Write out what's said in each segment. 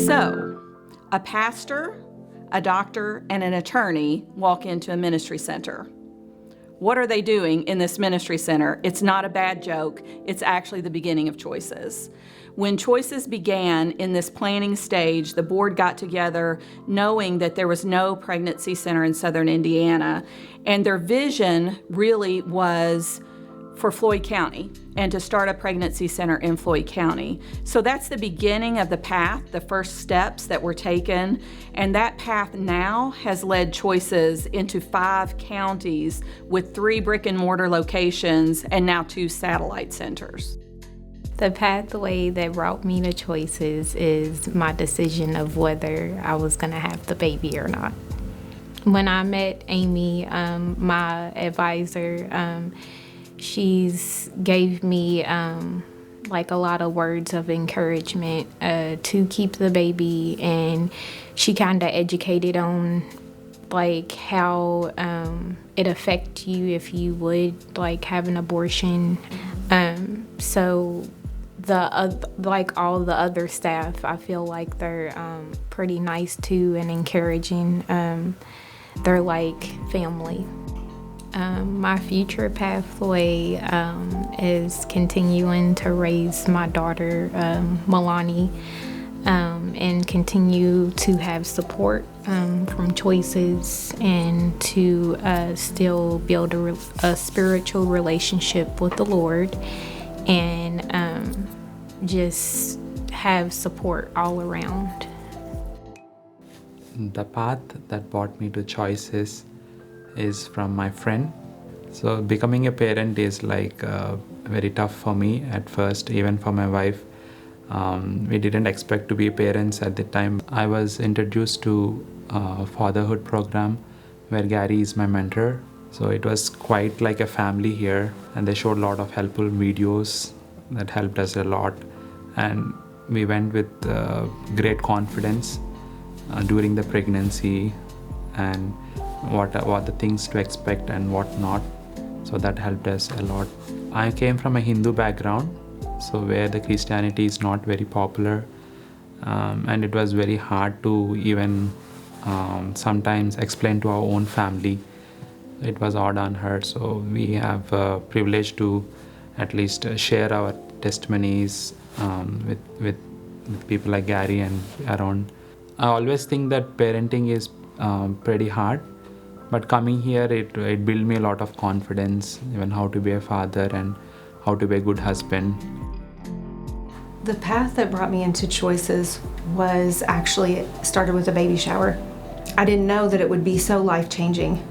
So, a pastor, a doctor, and an attorney walk into a ministry center. What are they doing in this ministry center? It's not a bad joke. It's actually the beginning of Choices. When Choices began in this planning stage, the board got together knowing that there was no pregnancy center in Southern Indiana, and their vision really was for Floyd County and to start a pregnancy center in Floyd County. So that's the beginning of the path, the first steps that were taken, and that path now has led Choices into 5 counties with 3 brick and mortar locations and now 2 satellite centers. The pathway that brought me to Choices is my decision of whether I was gonna have the baby or not. When I met Amy, my advisor, she's gave me like a lot of words of encouragement to keep the baby, and she kind of educated on like how it affect you if you would like have an abortion. So like all the other staff, I feel like they're pretty nice too and encouraging. They're like family. My future pathway is continuing to raise my daughter, Milani, and continue to have support from Choices, and to still build a spiritual relationship with the Lord, and just have support all around. The path that brought me to Choices is from my friend. So becoming a parent is like very tough for me at first, even for my wife. We didn't expect to be parents at the time. I was introduced to a fatherhood program where Gary is my mentor. So it was quite like a family here, and they showed a lot of helpful videos that helped us a lot. And we went with great confidence during the pregnancy, and what the things to expect and what not. So that helped us a lot. I came from a Hindu background, so where the Christianity is not very popular, and it was very hard to even sometimes explain to our own family. It was odd on her, so we have a privilege to at least share our testimonies with people like Gary and around. I always think that parenting is pretty hard, but coming here it built me a lot of confidence, even how to be a father and how to be a good husband. The path that brought me into Choices was actually started with a baby shower. I didn't know that it would be so life-changing.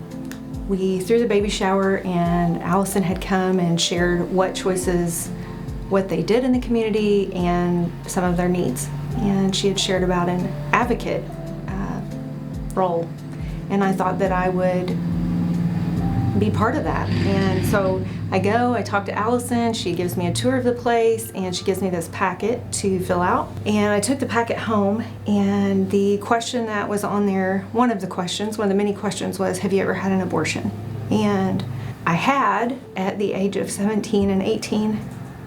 We threw the baby shower, and Allison had come and shared what they did in the community and some of their needs. And she had shared about an advocate role, and I thought that I would be part of that. And so I talk to Allison, she gives me a tour of the place, and she gives me this packet to fill out. And I took the packet home, and the question that was on there, one of the many questions was, have you ever had an abortion? And I had at the age of 17 and 18,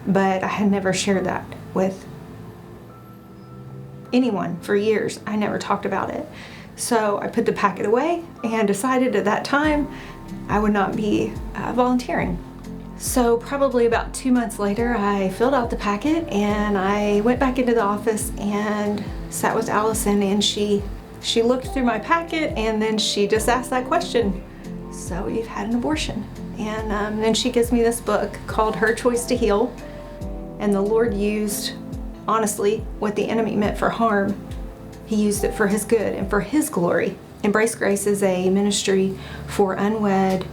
but I had never shared that with anyone for years. I never talked about it. So I put the packet away and decided at that time I would not be volunteering. So probably about 2 months later, I filled out the packet and I went back into the office and sat with Allison, and she looked through my packet, and then she just asked that question. So you've had an abortion. And then she gives me this book called Her Choice to Heal. And the Lord used, honestly, what the enemy meant for harm, He used it for His good and for His glory. Embrace Grace is a ministry for unwed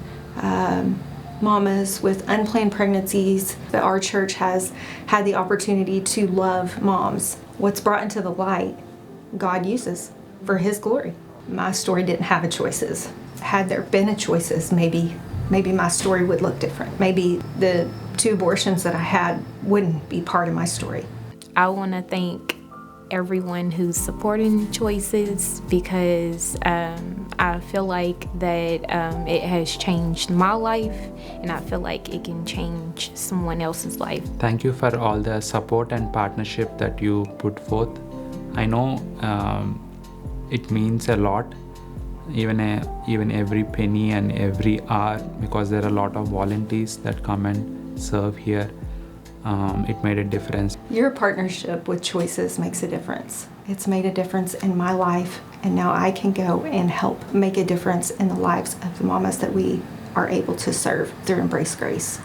mamas with unplanned pregnancies. That our church has had the opportunity to love moms. What's brought into the light, God uses for His glory. My story didn't have a Choices. Had there been a Choices, maybe my story would look different. Maybe the 2 abortions that I had wouldn't be part of my story. I want to thank everyone who's supporting Choices, because I feel like that it has changed my life, and I feel like it can change someone else's life. Thank you for all the support and partnership that you put forth. I know it means a lot, even every penny and every hour, because there are a lot of volunteers that come and serve here. It made a difference. Your partnership with Choices makes a difference. It's made a difference in my life, and now I can go and help make a difference in the lives of the mamas that we are able to serve through Embrace Grace.